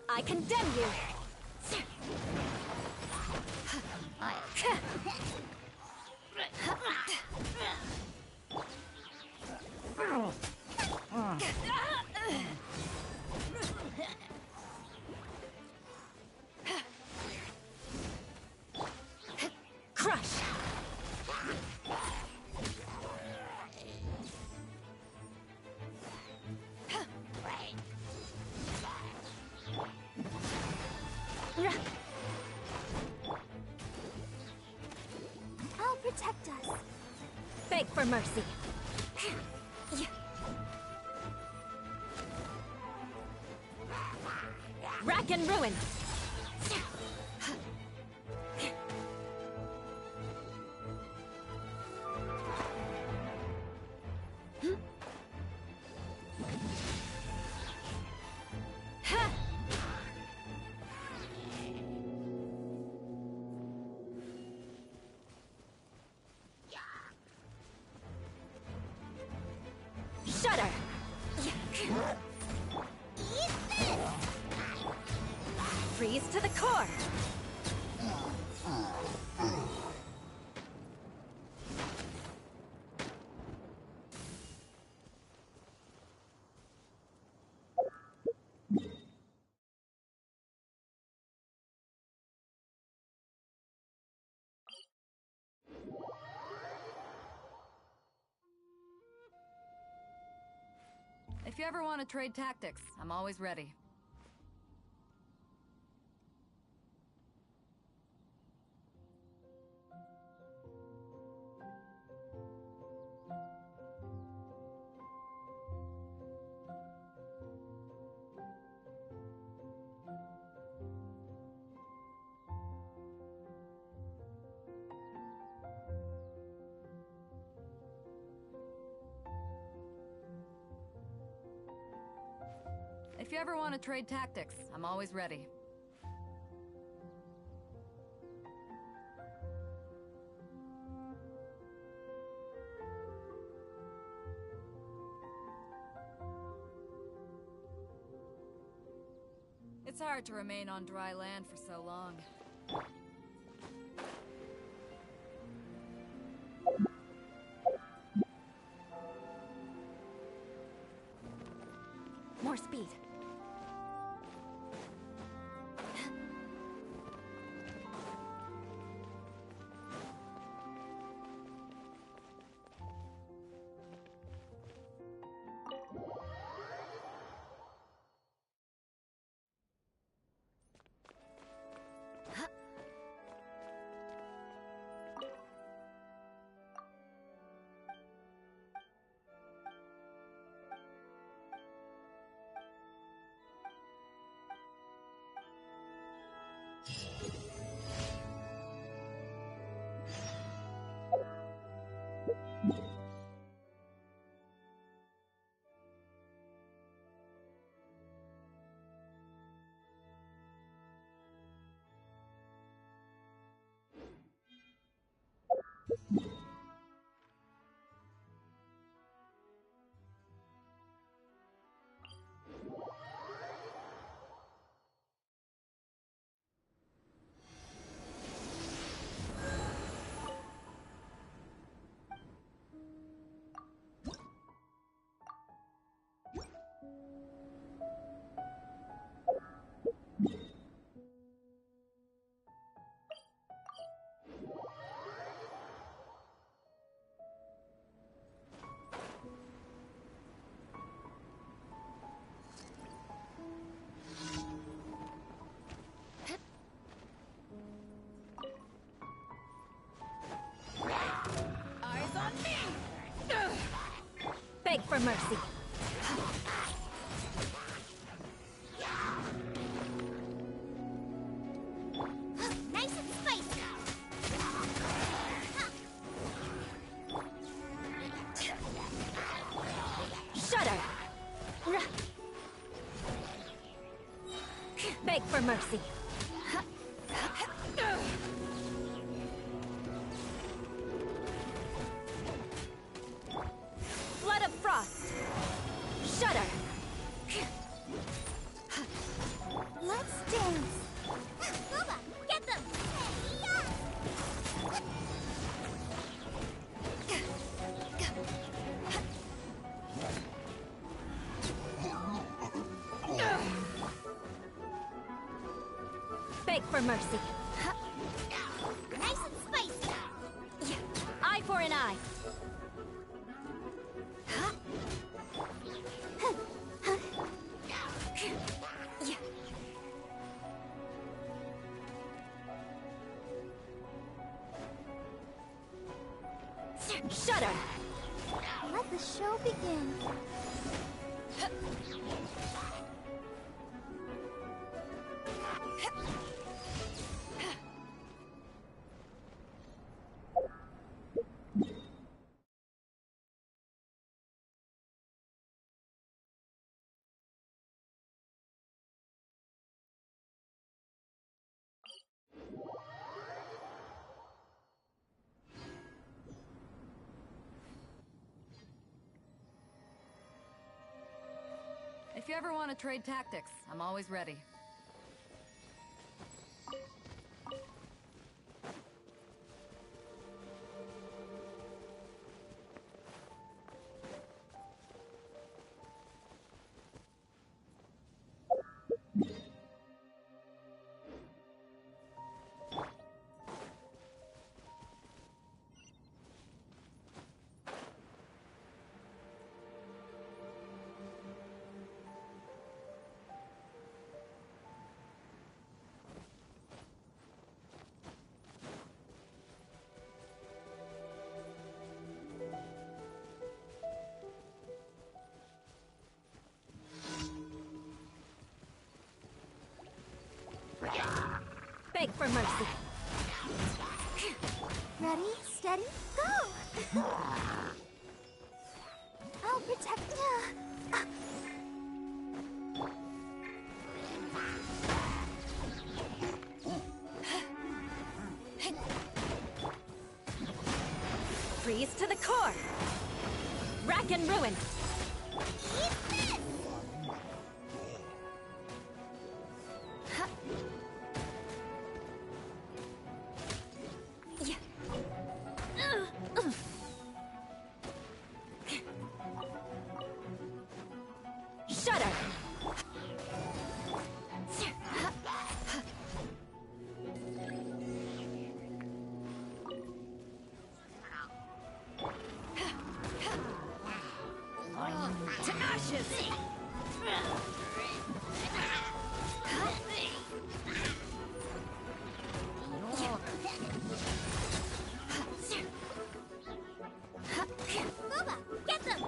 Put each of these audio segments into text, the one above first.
I condemn you! Crush! I'll protect us. Beg for mercy. Rack and ruin! Shudder! Freeze to the core! If you ever want to trade tactics, I'm always ready. If you ever want to trade tactics, I'm always ready. It's hard to remain on dry land for so long. More speed. Beg for mercy. Nice and spicy. mercy. Flood of frost. Shudder. Let's dance. Booba, get them. Beg for mercy. Nice and spicy. Yeah. Eye for an eye. Yeah. Shudder. Let the show begin. If you ever want to trade tactics, I'm always ready. Beg for mercy. Ready, steady, go! I'll protect you. Freeze to the core. Rack and ruin. Eat this! Yeah. Shudder. To ashes. Booba, get them!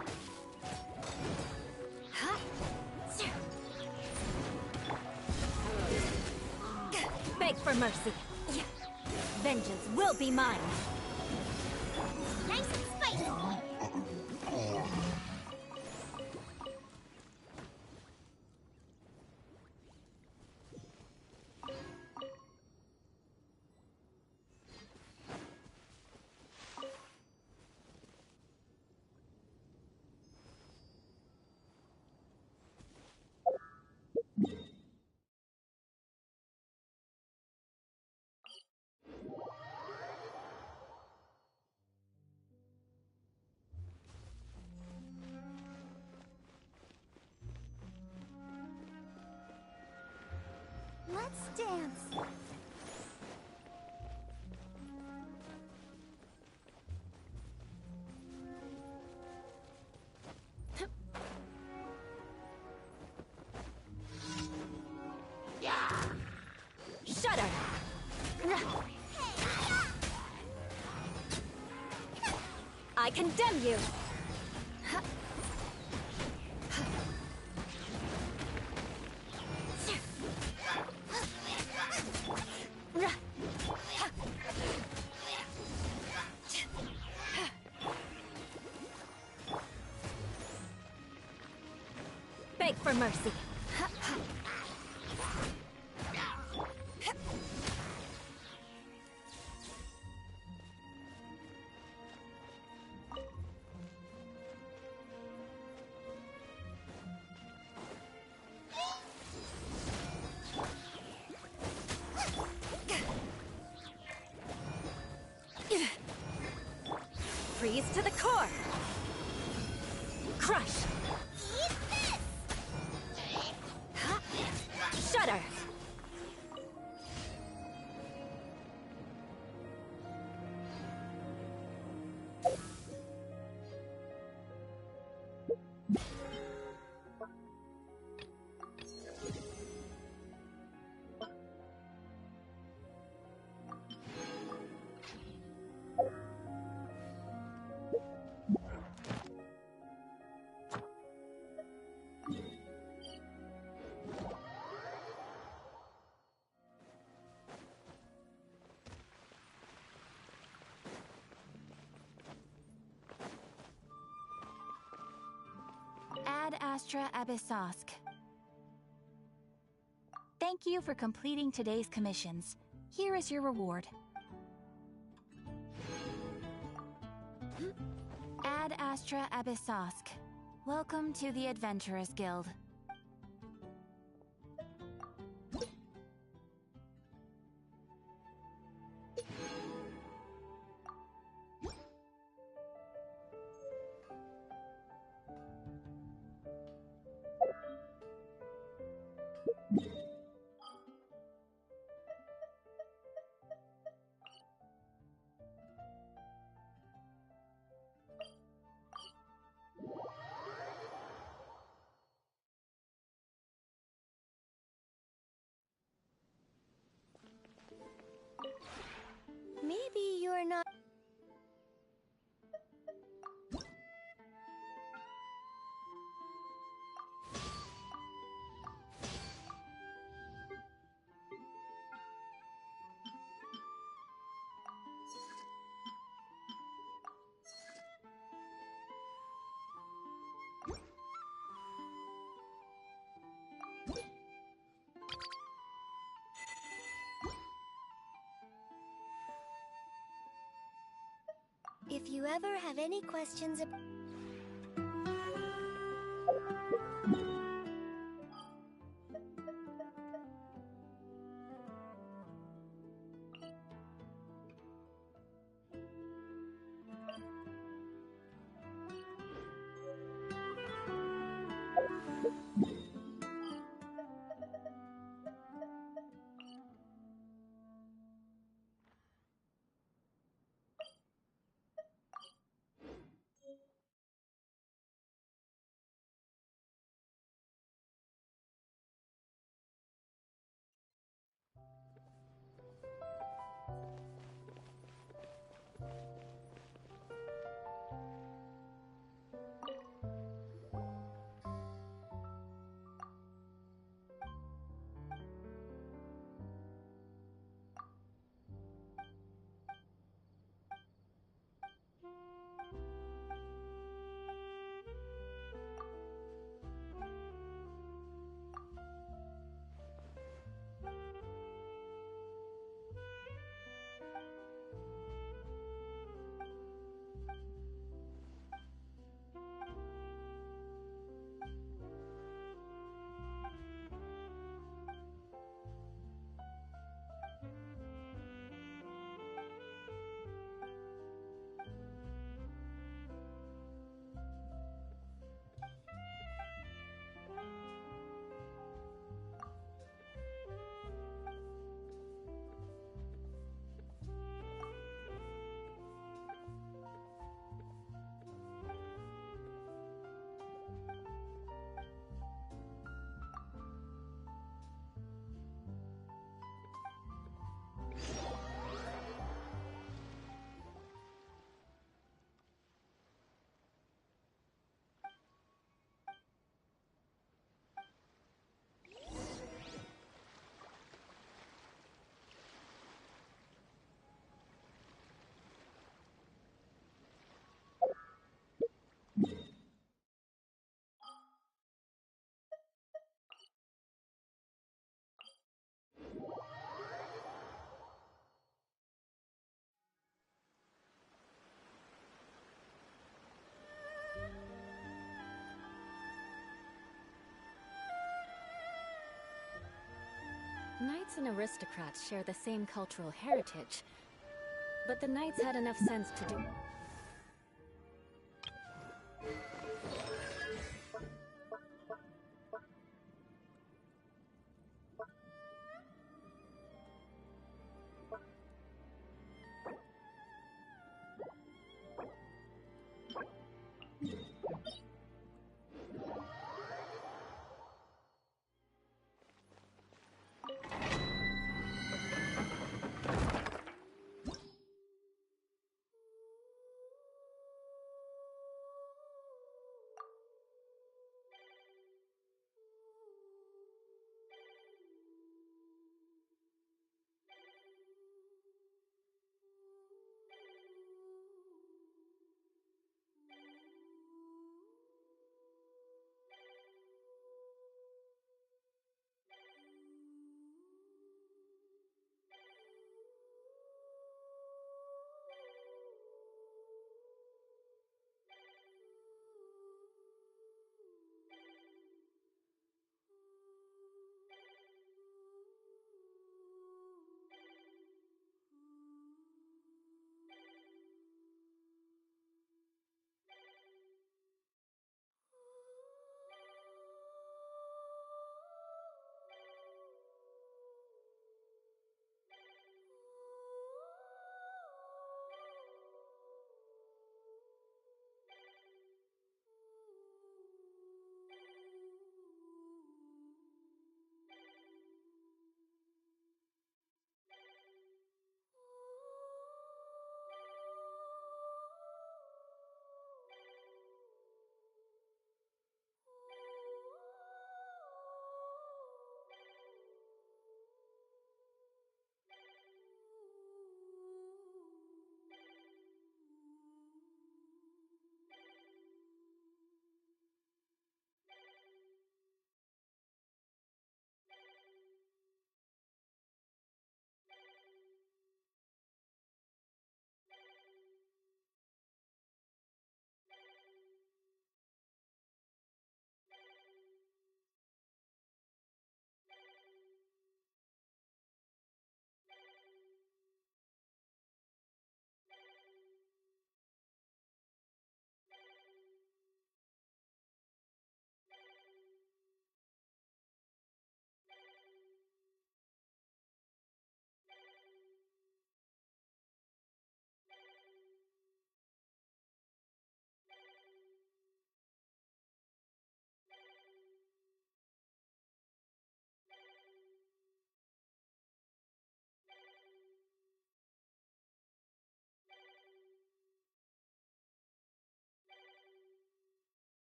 Beg for mercy. Yeah. Vengeance will be mine. Nice and spicy! Let's dance. Shudder. I condemn you. Beg for mercy. Freeze to the core! Crush! Eat this! Huh? Shudder! Ad Astra Abyssosk. Thank you for completing today's commissions. Here is your reward. Ad Astra Abyssosk. Welcome to the Adventurers Guild. Maybe you're not... If you ever have any questions about... Knights and aristocrats share the same cultural heritage, but the knights had enough sense to do...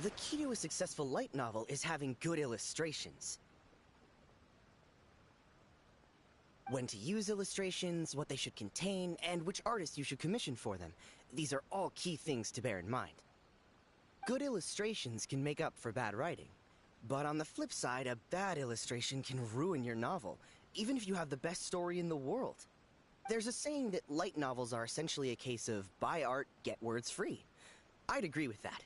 The key to a successful light novel is having good illustrations. When to use illustrations, what they should contain, and which artist you should commission for them. These are all key things to bear in mind. Good illustrations can make up for bad writing. But on the flip side, a bad illustration can ruin your novel, even if you have the best story in the world. There's a saying that light novels are essentially a case of buy art, get words free. I'd agree with that.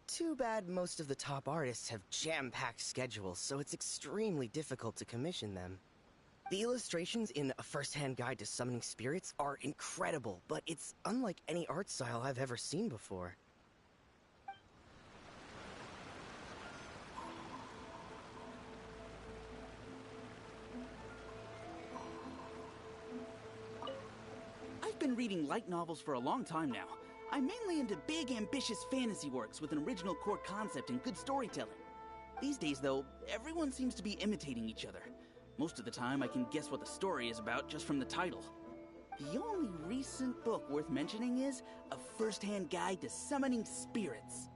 Too bad most of the top artists have jam-packed schedules, so it's extremely difficult to commission them. The illustrations in A First-Hand Guide to Summoning Spirits are incredible, but it's unlike any art style I've ever seen before. I've been reading light novels for a long time now. I'm mainly into big, ambitious fantasy works with an original core concept and good storytelling. These days, though, everyone seems to be imitating each other. Most of the time, I can guess what the story is about just from the title. The only recent book worth mentioning is A First-Hand Guide to Summoning Spirits.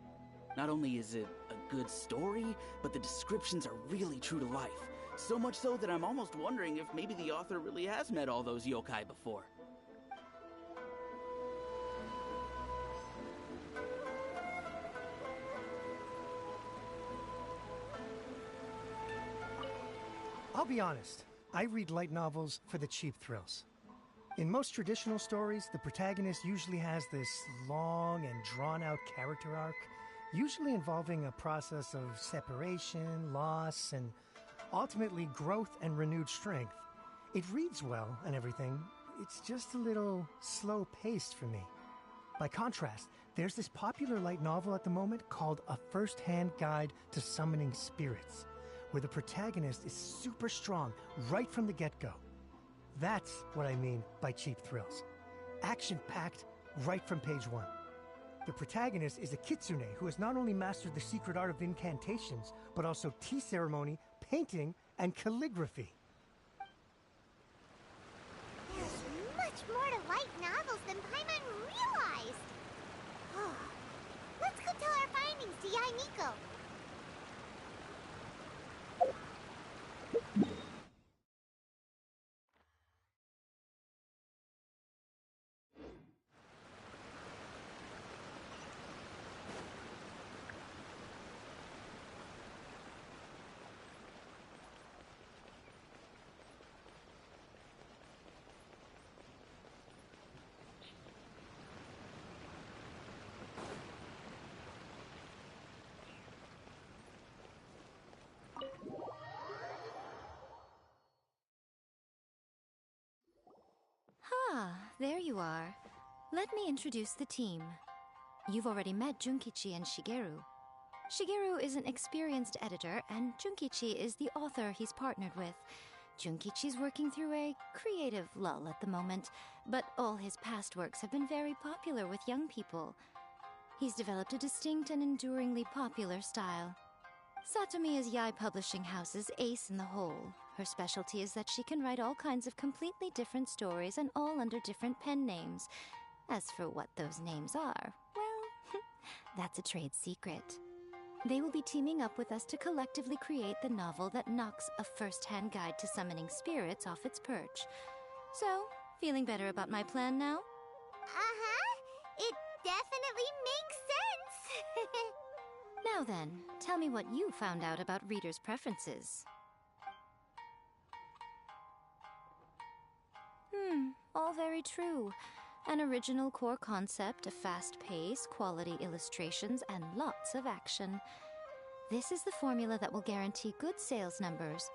Not only is it a good story, but the descriptions are really true to life. So much so that I'm almost wondering if maybe the author really has met all those yokai before. I'll be honest, I read light novels for the cheap thrills. In most traditional stories, the protagonist usually has this long and drawn-out character arc, usually involving a process of separation, loss, and ultimately growth and renewed strength. It reads well and everything, it's just a little slow-paced for me. By contrast, there's this popular light novel at the moment called A First-Hand Guide to Summoning Spirits, where the protagonist is super strong right from the get-go. That's what I mean by cheap thrills. Action-packed right from page 1. The protagonist is a kitsune who has not only mastered the secret art of incantations, but also tea ceremony, painting, and calligraphy. There's much more to light novels than Paimon realized. Let's go tell our findings to Yai Miko. Ah, there you are. Let me introduce the team. You've already met Junkichi and Shigeru. Shigeru is an experienced editor, and Junkichi is the author he's partnered with. Junkichi's working through a creative lull at the moment, but all his past works have been very popular with young people. He's developed a distinct and enduringly popular style. Satomi is Yai Publishing House's ace in the hole. Her specialty is that she can write all kinds of completely different stories and all under different pen names. As for what those names are, well, that's a trade secret. They will be teaming up with us to collectively create the novel that knocks A First-Hand Guide to Summoning Spirits off its perch. So, feeling better about my plan now? It definitely makes sense. Now then, tell me what you found out about readers' preferences. All very true. An original core concept, a fast pace, quality illustrations, and lots of action. This is the formula that will guarantee good sales numbers.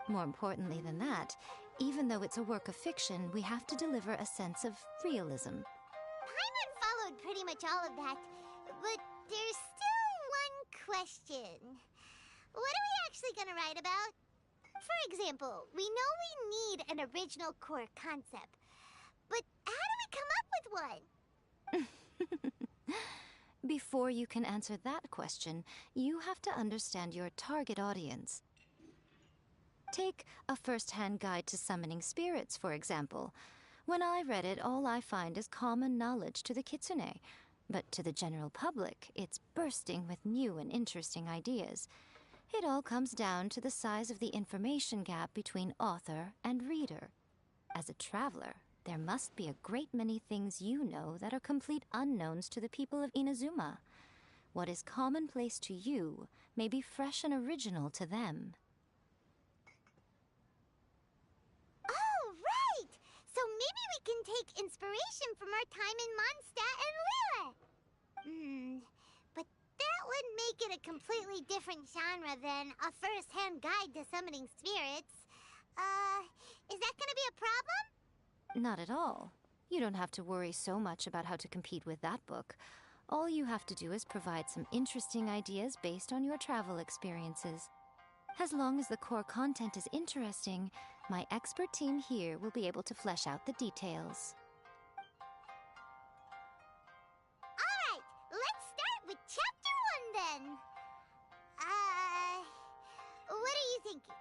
More importantly than that, even though it's a work of fiction, we have to deliver a sense of realism. Paimon followed pretty much all of that, but there's still one question. What are we actually gonna write about? For example, we know we need an original core concept, but how do we come up with one? Before you can answer that question, you have to understand your target audience. Take A First-Hand Guide to Summoning Spirits, for example. When I read it, all I find is common knowledge to the kitsune. But to the general public, it's bursting with new and interesting ideas. It all comes down to the size of the information gap between author and reader. As a traveler, there must be a great many things you know that are complete unknowns to the people of Inazuma. What is commonplace to you may be fresh and original to them. Oh, right! So maybe we can take inspiration from our time in Mondstadt and Liyue. But that would make it a completely different genre than a first-hand guide to summoning spirits. Is that gonna be a problem? Not at all. You don't have to worry so much about how to compete with that book. All you have to do is provide some interesting ideas based on your travel experiences. As long as the core content is interesting, my expert team here will be able to flesh out the details. Alright, let's start with Chapter 1 then. What are you thinking?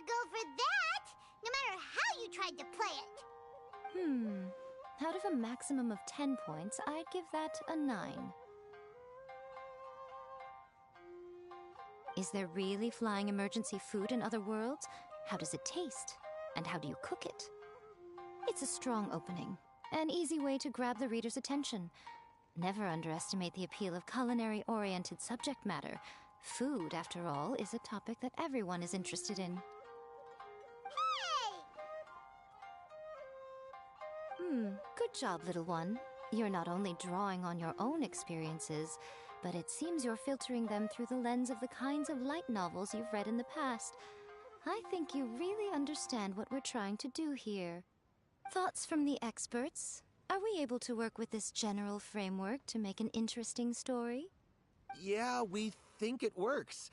Go for that, no matter how you tried to play it. Out of a maximum of 10 points, I'd give that a 9. Is there really flying emergency food in other worlds? How does it taste? And how do you cook it? It's a strong opening, an easy way to grab the reader's attention. Never underestimate the appeal of culinary-oriented subject matter. Food, after all, is a topic that everyone is interested in. Good job, little one. You're not only drawing on your own experiences, but it seems you're filtering them through the lens of the kinds of light novels you've read in the past. I think you really understand what we're trying to do here. Thoughts from the experts? Are we able to work with this general framework to make an interesting story? Yeah, we think it works.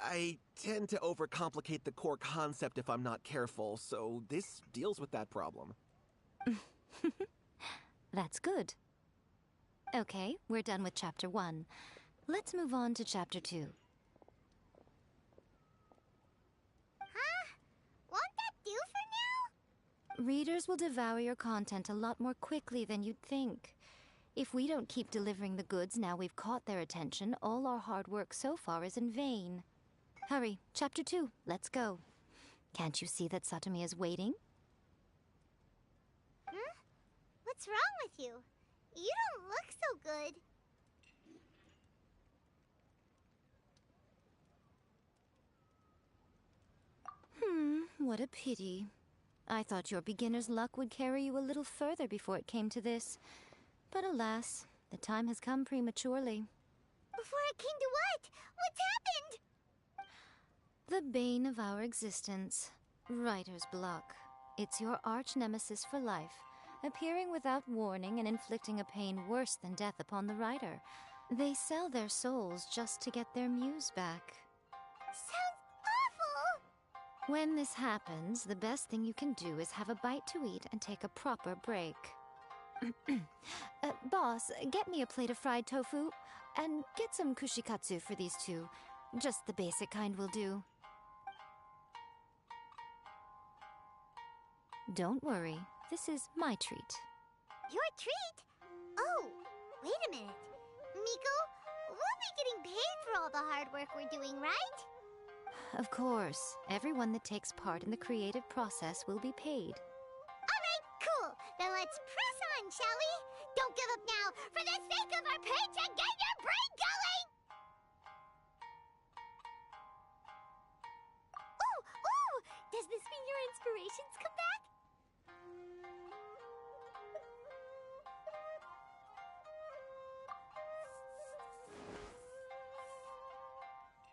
I tend to overcomplicate the core concept if I'm not careful, so this deals with that problem. That's good. Okay, we're done with Chapter 1. Let's move on to Chapter 2. Huh? Won't that do for now? Readers will devour your content a lot more quickly than you'd think. If we don't keep delivering the goods now we've caught their attention, all our hard work so far is in vain. Hurry, Chapter 2, let's go. Can't you see that Satomi is waiting? What's wrong with you? You don't look so good. What a pity. I thought your beginner's luck would carry you a little further before it came to this. But alas, the time has come prematurely. Before it came to what? What's happened? The bane of our existence. Writer's block. It's your arch-nemesis for life, appearing without warning and inflicting a pain worse than death upon the writer. They sell their souls just to get their muse back. Sounds awful! When this happens, the best thing you can do is have a bite to eat and take a proper break. Boss, get me a plate of fried tofu, and get some kushikatsu for these two. Just the basic kind will do. Don't worry, this is my treat. Your treat? Oh, wait a minute. Miko, we'll be getting paid for all the hard work we're doing, right? Of course, everyone that takes part in the creative process will be paid. Alright, cool. Then let's press on, shall we? Don't give up now, for the sake of our paycheck, get your brain going! Ooh! Does this mean your inspirations come back?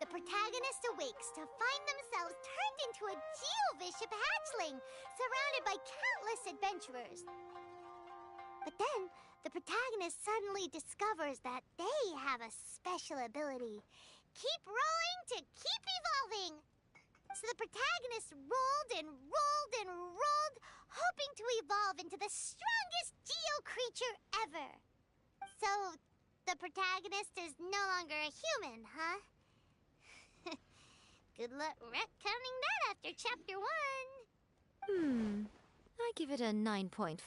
The protagonist awakes to find themselves turned into a Geovishap hatchling, surrounded by countless adventurers. But then, the protagonist suddenly discovers that they have a special ability. Keep rolling to keep evolving! So the protagonist rolled and rolled and rolled, hoping to evolve into the strongest Geo creature ever. So, the protagonist is no longer a human, huh? Good luck retconning that after chapter 1. I give it a 9.5.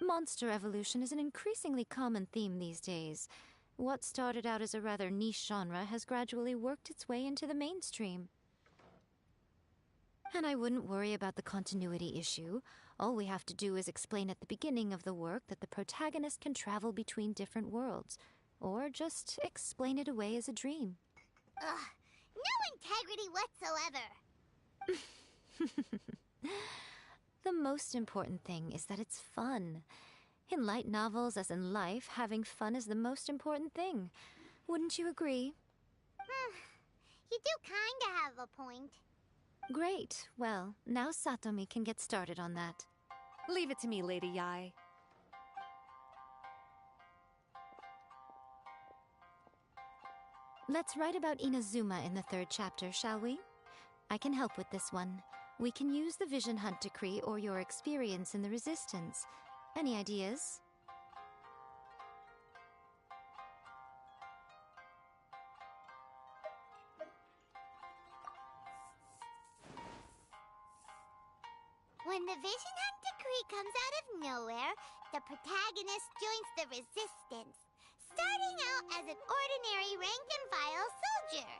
Monster evolution is an increasingly common theme these days. What started out as a rather niche genre has gradually worked its way into the mainstream. And I wouldn't worry about the continuity issue. All we have to do is explain at the beginning of the work that the protagonist can travel between different worlds, or just explain it away as a dream. Ugh, no integrity whatsoever. The most important thing is that it's fun. In light novels, as in life, having fun is the most important thing. Wouldn't you agree? You do kinda have a point. Great. Well, now Satomi can get started on that. Leave it to me, Lady Yai. Let's write about Inazuma in the 3rd chapter, shall we? I can help with this one. We can use the Vision Hunt Decree or your experience in the Resistance. Any ideas? When the Vision Hunt Decree comes out of nowhere, the protagonist joins the Resistance, starting out as an ordinary rank-and-file soldier.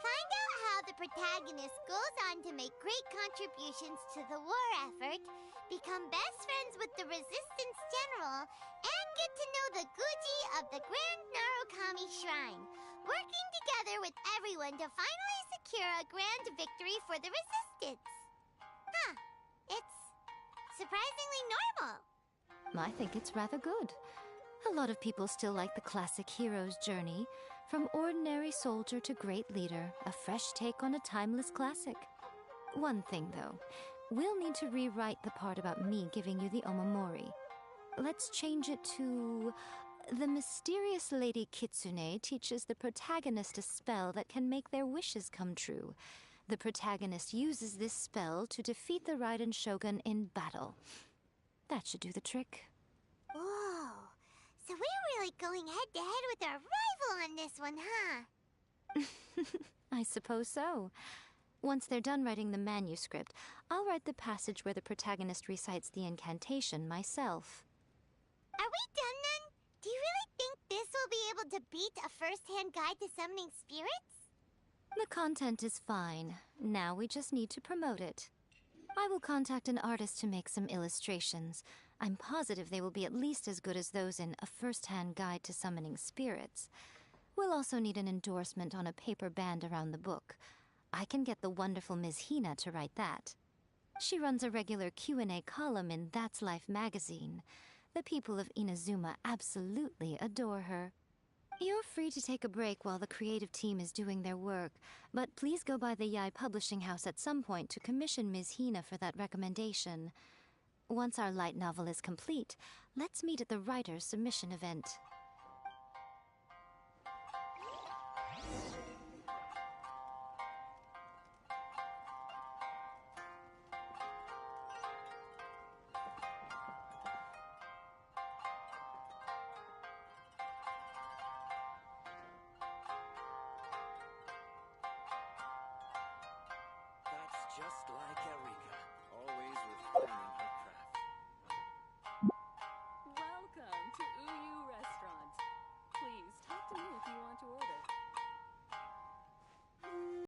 Find out how the protagonist goes on to make great contributions to the war effort, become best friends with the Resistance General, and get to know the Guji of the Grand Narukami Shrine, working together with everyone to finally secure a grand victory for the Resistance. Huh. It's surprisingly normal. I think it's rather good. A lot of people still like the classic hero's journey, from ordinary soldier to great leader, a fresh take on a timeless classic. One thing, though, we'll need to rewrite the part about me giving you the Omamori. Let's change it to... The mysterious Lady Kitsune teaches the protagonist a spell that can make their wishes come true. The protagonist uses this spell to defeat the Raiden Shogun in battle. That should do the trick. Whoa. So we're really going head-to-head with our rival on this one, huh? I suppose so. Once they're done writing the manuscript, I'll write the passage where the protagonist recites the incantation myself. Are we done then? Do you really think this will be able to beat a first-hand guide to summoning spirits? The content is fine. Now we just need to promote it. I will contact an artist to make some illustrations. I'm positive they will be at least as good as those in A First-Hand Guide to Summoning Spirits. We'll also need an endorsement on a paper band around the book. I can get the wonderful Ms. Hina to write that. She runs a regular Q&A column in That's Life magazine. The people of Inazuma absolutely adore her. You're free to take a break while the creative team is doing their work, but please go by the Yai Publishing House at some point to commission Ms. Hina for that recommendation. Once our light novel is complete, let's meet at the writer's submission event.